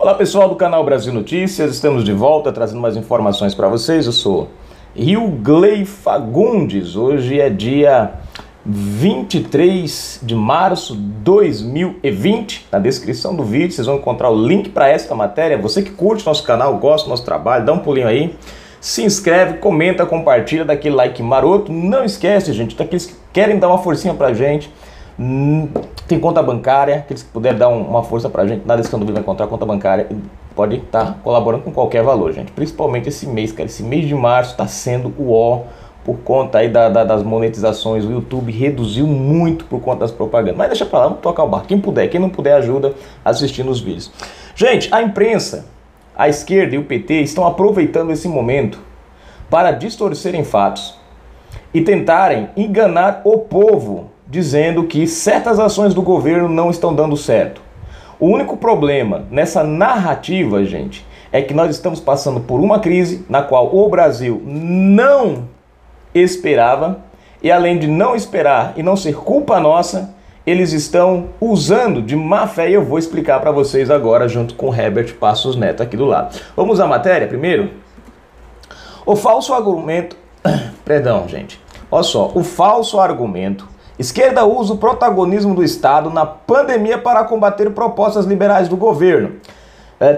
Olá pessoal do canal Brasil Notícias, estamos de volta trazendo mais informações para vocês. Eu sou Rilgley Fagundes. Hoje é dia 23 de março de 2020. Na descrição do vídeo vocês vão encontrar o link para esta matéria. Você que curte nosso canal, gosta do nosso trabalho, dá um pulinho aí, se inscreve, comenta, compartilha, dá aquele like maroto. Não esquece, gente, daqueles que querem dar uma forcinha pra gente, tem conta bancária, aqueles que puderem dar uma força pra gente, na descrição do vídeo vai encontrar a conta bancária, pode estar colaborando com qualquer valor, gente. Principalmente esse mês, cara, esse mês de março tá sendo o ó, por conta aí das monetizações. O YouTube reduziu muito por conta das propagandas, mas deixa pra lá, vamos tocar o barco. Quem puder, quem não puder ajuda assistindo os vídeos. Gente, a imprensa, a esquerda e o PT estão aproveitando esse momento para distorcerem fatos e tentarem enganar o povo, dizendo que certas ações do governo não estão dando certo. O único problema nessa narrativa, gente, é que nós estamos passando por uma crise na qual o Brasil não esperava, e além de não esperar e não ser culpa nossa, eles estão usando de má fé, e eu vou explicar para vocês agora junto com Herbert Passos Neto aqui do lado. Vamos à matéria primeiro? O falso argumento... Perdão, gente. Olha só, o falso argumento: esquerda usa o protagonismo do Estado na pandemia para combater propostas liberais do governo.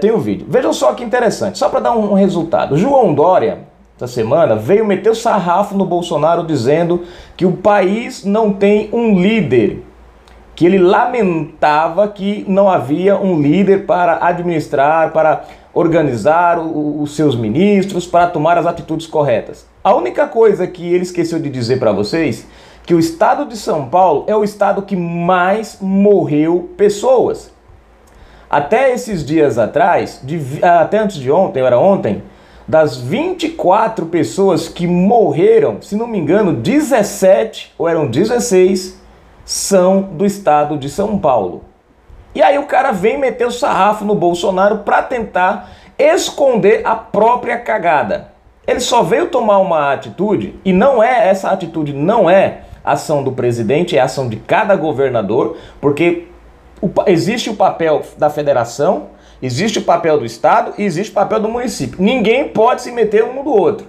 Tem um vídeo. Vejam só que interessante, só para dar um resultado. João Dória, essa semana, veio meter o sarrafo no Bolsonaro dizendo que o país não tem um líder, que ele lamentava que não havia um líder para administrar, para organizar os seus ministros, para tomar as atitudes corretas. A única coisa que ele esqueceu de dizer para vocês, que o estado de São Paulo é o estado que mais morreu pessoas. Até esses dias atrás, até antes de ontem, era ontem, das 24 pessoas que morreram, se não me engano, 17 ou eram 16 são do estado de São Paulo. E aí o cara vem meter o sarrafo no Bolsonaro para tentar esconder a própria cagada. Ele só veio tomar uma atitude, e essa atitude não é ação do presidente, é ação de cada governador, porque existe o papel da federação, existe o papel do estado e existe o papel do município. Ninguém pode se meter um do outro.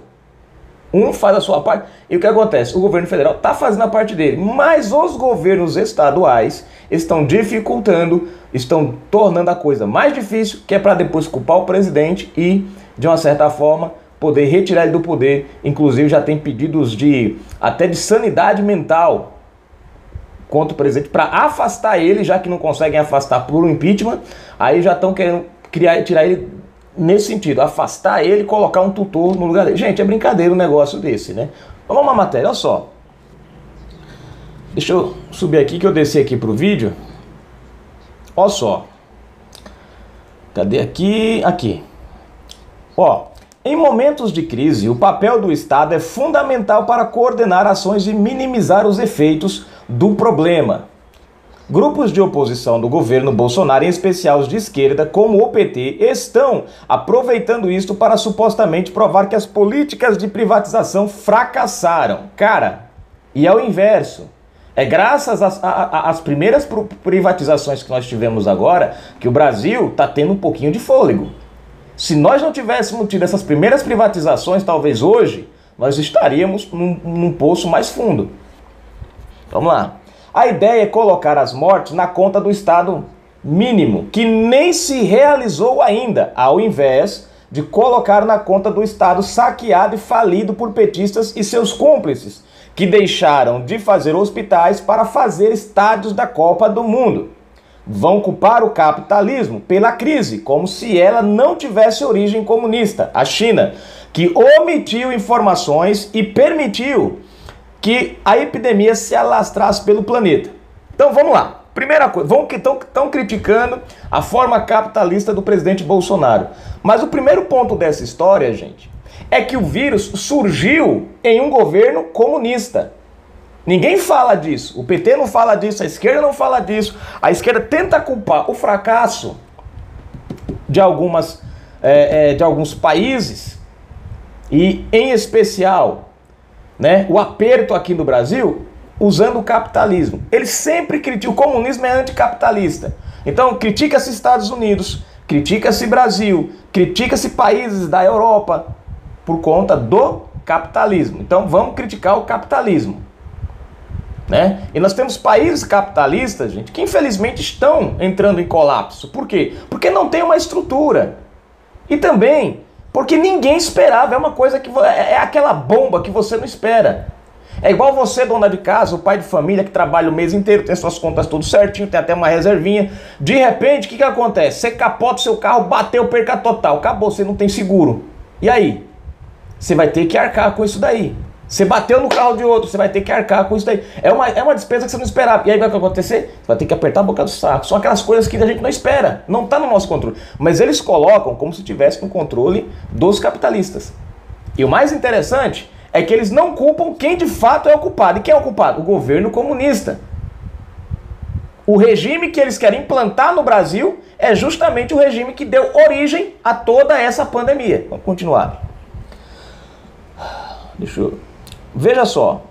Um faz a sua parte, e o que acontece? O governo federal está fazendo a parte dele, mas os governos estaduais estão dificultando, estão tornando a coisa mais difícil, que é para depois culpar o presidente e, de uma certa forma, poder retirar ele do poder. Inclusive já tem pedidos até de sanidade mental contra o presidente para afastar ele, já que não conseguem afastar por um impeachment. Aí já estão querendo tirar ele nesse sentido, afastar ele e colocar um tutor no lugar dele. Gente, é brincadeira um negócio desse, né? Vamos uma matéria, olha só. Deixa eu subir aqui, que eu desci aqui pro vídeo. Olha só. Cadê aqui? Aqui. Ó. Em momentos de crise, o papel do Estado é fundamental para coordenar ações e minimizar os efeitos do problema. Grupos de oposição do governo Bolsonaro, em especial os de esquerda, como o PT, estão aproveitando isto para supostamente provar que as políticas de privatização fracassaram. Cara, e é o inverso. É graças às primeiras privatizações que nós tivemos agora que o Brasil está tendo um pouquinho de fôlego. Se nós não tivéssemos tido essas primeiras privatizações, talvez hoje nós estaríamos num poço mais fundo. Vamos lá. A ideia é colocar as mortes na conta do Estado mínimo, que nem se realizou ainda, ao invés de colocar na conta do Estado saqueado e falido por petistas e seus cúmplices, que deixaram de fazer hospitais para fazer estádios da Copa do Mundo. Vão culpar o capitalismo pela crise, como se ela não tivesse origem comunista. A China, que omitiu informações e permitiu que a epidemia se alastrasse pelo planeta. Então vamos lá. Primeira coisa, estão criticando a forma capitalista do presidente Bolsonaro. Mas o primeiro ponto dessa história, gente, é que o vírus surgiu em um governo comunista. Ninguém fala disso, o PT não fala disso, a esquerda não fala disso. A esquerda tenta culpar o fracasso de alguns países, e em especial, né, o aperto aqui no Brasil, usando o capitalismo. Eles sempre criticam, o comunismo é anticapitalista. Então critica-se Estados Unidos, critica-se Brasil, critica-se países da Europa por conta do capitalismo. Então vamos criticar o capitalismo, né? E nós temos países capitalistas, gente, que infelizmente estão entrando em colapso. Por quê? Porque não tem uma estrutura. E também porque ninguém esperava. É uma coisa que é aquela bomba que você não espera. É igual você, dona de casa, o pai de família que trabalha o mês inteiro, tem suas contas tudo certinho, tem até uma reservinha. De repente, o que acontece? Você capota o seu carro, bateu, perca total. Acabou, você não tem seguro. E aí? Você vai ter que arcar com isso daí. Você bateu no carro de outro, você vai ter que arcar com isso daí. É uma despesa que você não esperava. E aí vai acontecer? Você vai ter que apertar a boca do saco. São aquelas coisas que a gente não espera. Não está no nosso controle. Mas eles colocam como se tivesse no controle dos capitalistas. E o mais interessante é que eles não culpam quem de fato é o culpado. E quem é o culpado? O governo comunista. O regime que eles querem implantar no Brasil é justamente o regime que deu origem a toda essa pandemia. Vamos continuar. Veja só.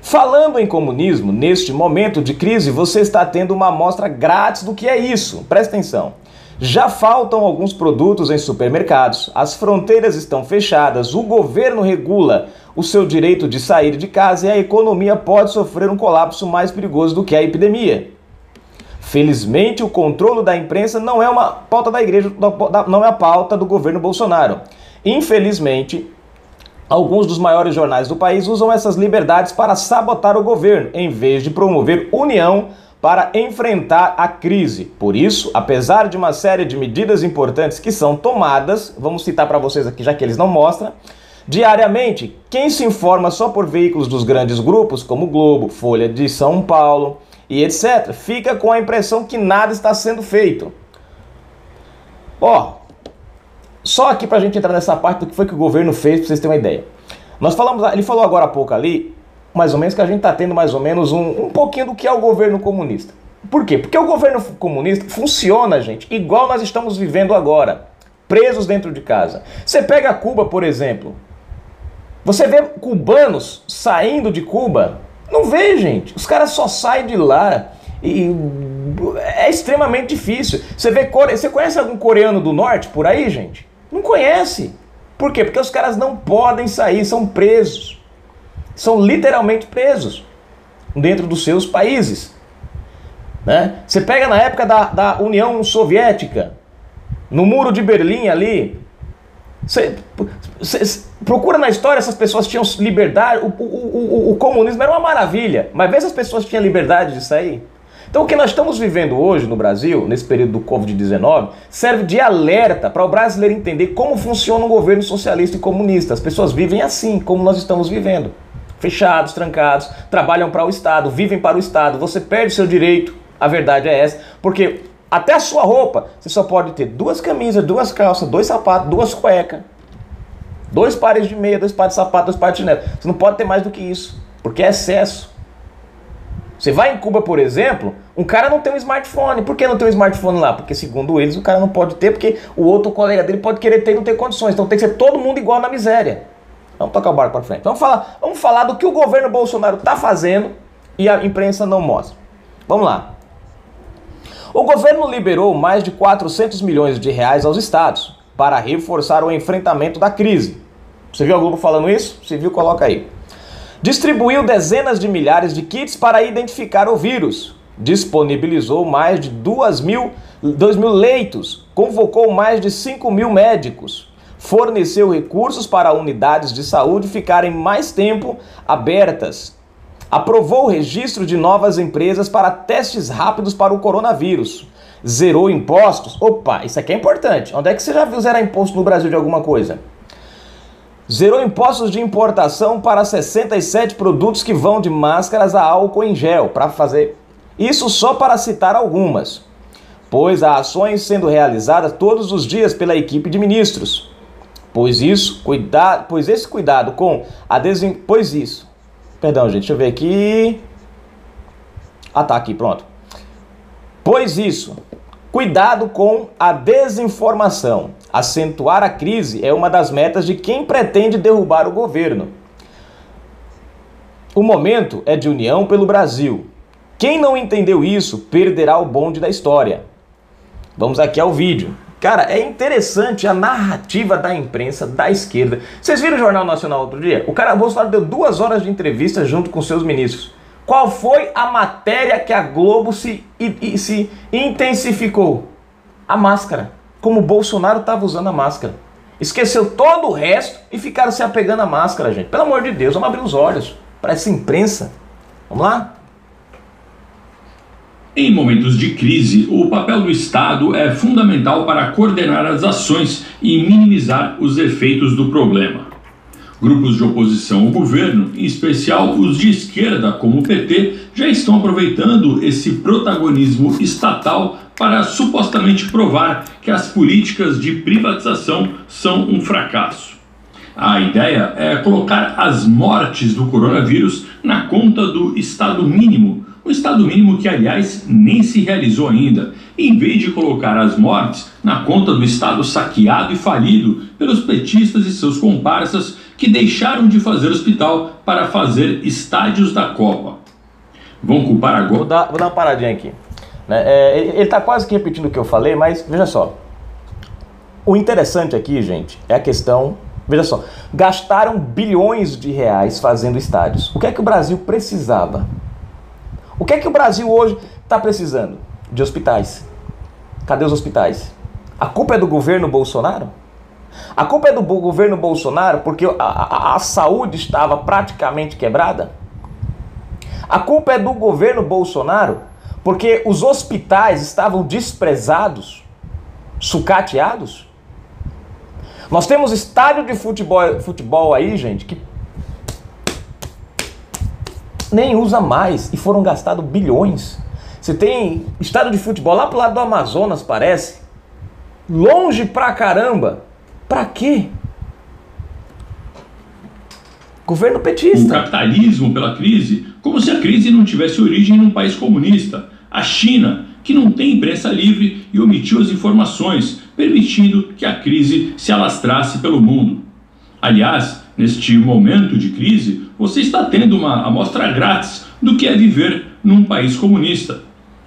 Falando em comunismo, neste momento de crise, você está tendo uma amostra grátis do que é isso. Presta atenção. Já faltam alguns produtos em supermercados, as fronteiras estão fechadas, o governo regula o seu direito de sair de casa e a economia pode sofrer um colapso mais perigoso do que a epidemia. Felizmente, o controle da imprensa não é uma pauta da igreja, não é a pauta do governo Bolsonaro. Infelizmente, alguns dos maiores jornais do país usam essas liberdades para sabotar o governo, em vez de promover união para enfrentar a crise. Por isso, apesar de uma série de medidas importantes que são tomadas, vamos citar para vocês aqui, já que eles não mostram, diariamente, quem se informa só por veículos dos grandes grupos, como Globo, Folha de São Paulo e etc., fica com a impressão que nada está sendo feito. Ó, só aqui para a gente entrar nessa parte do que foi que o governo fez, para vocês terem uma ideia. Nós falamos, ele falou agora há pouco ali, mais ou menos, que a gente está tendo mais ou menos um pouquinho do que é o governo comunista. Por quê? Porque o governo comunista funciona, gente, igual nós estamos vivendo agora, presos dentro de casa. Você pega Cuba, por exemplo, você vê cubanos saindo de Cuba? Não vê, gente. Os caras só saem de lá e é extremamente difícil. Você conhece algum coreano do norte por aí, gente? Não conhece. Por quê? Porque os caras não podem sair, são presos. São literalmente presos dentro dos seus países, né? Você pega na época da União Soviética, no Muro de Berlim ali, você procura na história, essas pessoas tinham liberdade, o comunismo era uma maravilha, mas vê se as pessoas tinham liberdade de sair. Então o que nós estamos vivendo hoje no Brasil, nesse período do Covid-19, serve de alerta para o brasileiro entender como funciona um governo socialista e comunista. As pessoas vivem assim, como nós estamos vivendo. Fechados, trancados, trabalham para o Estado, vivem para o Estado, você perde seu direito, a verdade é essa, porque até a sua roupa, você só pode ter 2 camisas, 2 calças, 2 sapatos, 2 cuecas, 2 pares de meia, 2 pares de sapato, 2 pares de chinelo. Você não pode ter mais do que isso, porque é excesso. Você vai em Cuba, por exemplo, um cara não tem um smartphone. Por que não tem um smartphone lá? Porque segundo eles o cara não pode ter, porque o outro colega dele pode querer ter e não ter condições. Então tem que ser todo mundo igual na miséria. Vamos tocar o barco para frente. Vamos falar do que o governo Bolsonaro está fazendo e a imprensa não mostra. Vamos lá. O governo liberou mais de 400 milhões de reais aos estados para reforçar o enfrentamento da crise. Você viu a Globo falando isso? Se viu, coloca aí. Distribuiu dezenas de milhares de kits para identificar o vírus. Disponibilizou mais de 2 mil leitos. Convocou mais de 5 mil médicos. Forneceu recursos para unidades de saúde ficarem mais tempo abertas. Aprovou o registro de novas empresas para testes rápidos para o coronavírus. Zerou impostos. Opa, isso aqui é importante. Onde é que você já viu zerar imposto no Brasil de alguma coisa? Zerou impostos de importação para 67 produtos que vão de máscaras a álcool em gel. Para fazer isso só para citar algumas. Pois há ações sendo realizadas todos os dias pela equipe de ministros. Pois esse cuidado com a Perdão, gente, deixa eu ver aqui. Ah, tá aqui, pronto. Pois isso, cuidado com a desinformação. Acentuar a crise é uma das metas de quem pretende derrubar o governo. O momento é de união pelo Brasil. Quem não entendeu isso perderá o bonde da história. Vamos aqui ao vídeo. Cara, é interessante a narrativa da imprensa da esquerda. Vocês viram o Jornal Nacional outro dia? O cara Bolsonaro deu 2 horas de entrevista junto com seus ministros. Qual foi a matéria que a Globo se intensificou? A máscara. Como o Bolsonaro estava usando a máscara. Esqueceu todo o resto e ficaram se apegando à máscara, gente. Pelo amor de Deus, vamos abrir os olhos para essa imprensa. Vamos lá? Em momentos de crise, o papel do Estado é fundamental para coordenar as ações e minimizar os efeitos do problema. Grupos de oposição ao governo, em especial os de esquerda, como o PT, já estão aproveitando esse protagonismo estatal para supostamente provar que as políticas de privatização são um fracasso. A ideia é colocar as mortes do coronavírus na conta do Estado mínimo, o Estado mínimo que, aliás, nem se realizou ainda, em vez de colocar as mortes na conta do Estado saqueado e falido pelos petistas e seus comparsas que deixaram de fazer hospital para fazer estádios da Copa. Vão culpar agora... Vou dar uma paradinha aqui. Ele está quase que repetindo o que eu falei, mas veja só. O interessante aqui, gente, é a questão... Veja só, gastaram bilhões de reais fazendo estádios. O que é que o Brasil precisava? O que é que o Brasil hoje está precisando? De hospitais. Cadê os hospitais? A culpa é do governo Bolsonaro? A culpa é do governo Bolsonaro porque a saúde estava praticamente quebrada? A culpa é do governo Bolsonaro porque os hospitais estavam desprezados, sucateados? Nós temos estádio de futebol aí, gente, que nem usa mais e foram gastados bilhões. Você tem estádio de futebol lá pro lado do Amazonas, parece. Longe pra caramba. Pra quê? Governo petista. O capitalismo pela crise, como se a crise não tivesse origem num país comunista. A China, que não tem imprensa livre e omitiu as informações, permitindo que a crise se alastrasse pelo mundo. Aliás, neste momento de crise, você está tendo uma amostra grátis do que é viver num país comunista.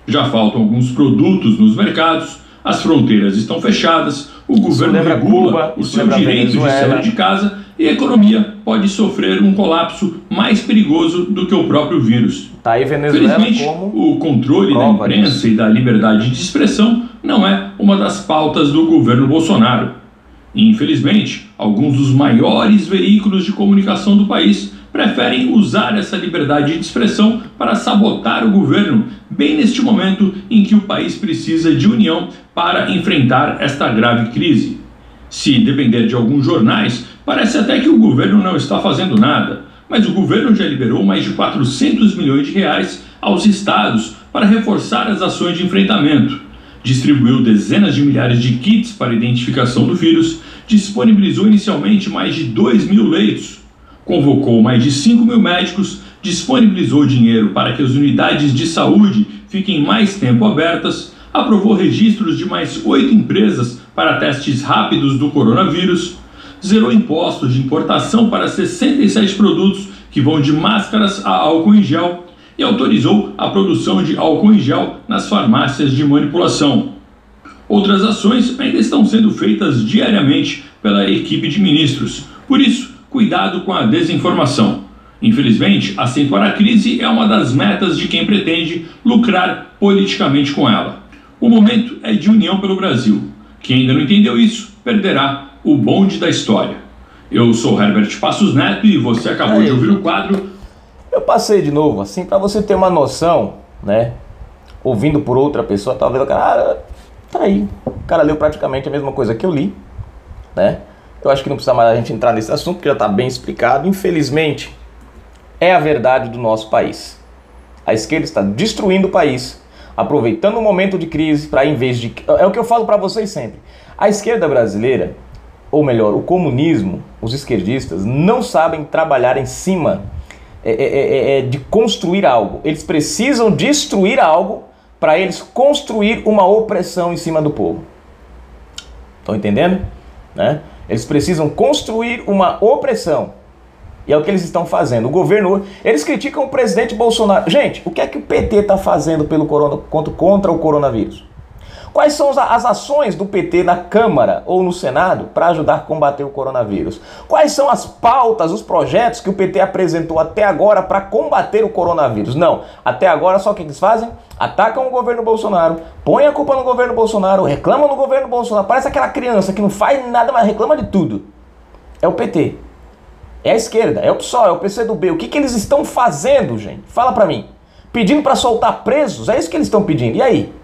Já faltam alguns produtos nos mercados, as fronteiras estão fechadas, o governo regula o seu direito de sair de casa e a economia pode sofrer um colapso mais perigoso do que o próprio vírus. Tá aí Venezuela. Felizmente, o controle da imprensa e da liberdade de expressão não é uma das pautas do governo Bolsonaro. Infelizmente, alguns dos maiores veículos de comunicação do país preferem usar essa liberdade de expressão para sabotar o governo, bem neste momento em que o país precisa de união para enfrentar esta grave crise. Se depender de alguns jornais, parece até que o governo não está fazendo nada, mas o governo já liberou mais de 400 milhões de reais aos estados para reforçar as ações de enfrentamento. Distribuiu dezenas de milhares de kits para identificação do vírus, disponibilizou inicialmente mais de 2.000 leitos, convocou mais de 5.000 médicos, disponibilizou dinheiro para que as unidades de saúde fiquem mais tempo abertas, aprovou registros de mais 8 empresas para testes rápidos do coronavírus, zerou impostos de importação para 67 produtos que vão de máscaras a álcool em gel e autorizou a produção de álcool em gel nas farmácias de manipulação. Outras ações ainda estão sendo feitas diariamente pela equipe de ministros. Por isso, cuidado com a desinformação. Infelizmente, acentuar a crise é uma das metas de quem pretende lucrar politicamente com ela. O momento é de união pelo Brasil. Quem ainda não entendeu isso, perderá o bonde da história. Eu sou Herbert Passos Neto e você acabou de ouvir o quadro... Eu passei de novo, assim, para você ter uma noção, né? Ouvindo por outra pessoa, talvez o cara... tá aí. O cara leu praticamente a mesma coisa que eu li, né? Eu acho que não precisa mais a gente entrar nesse assunto, porque já está bem explicado. Infelizmente, é a verdade do nosso país. A esquerda está destruindo o país, aproveitando o momento de crise para, em vez de... É o que eu falo para vocês sempre. A esquerda brasileira, ou melhor, o comunismo, os esquerdistas, não sabem trabalhar em cima de construir algo. Eles precisam destruir algo para eles construir uma opressão em cima do povo. Estão entendendo? Né? Eles precisam construir uma opressão. E é o que eles estão fazendo. O governo... Eles criticam o presidente Bolsonaro. Gente, o que é que o PT está fazendo contra o coronavírus? Quais são as ações do PT na Câmara ou no Senado para ajudar a combater o coronavírus? Quais são as pautas, os projetos que o PT apresentou até agora para combater o coronavírus? Não, até agora só o que eles fazem? Atacam o governo Bolsonaro, põem a culpa no governo Bolsonaro, reclamam do governo Bolsonaro. Parece aquela criança que não faz nada, mas reclama de tudo. É o PT. É a esquerda, é o PSOL, é o PCdoB. O que eles estão fazendo, gente? Fala pra mim. Pedindo pra soltar presos? É isso que eles estão pedindo. E aí?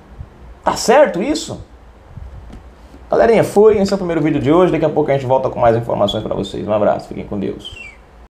Tá certo isso? Galerinha, esse é o primeiro vídeo de hoje. Daqui a pouco a gente volta com mais informações pra vocês. Um abraço, fiquem com Deus.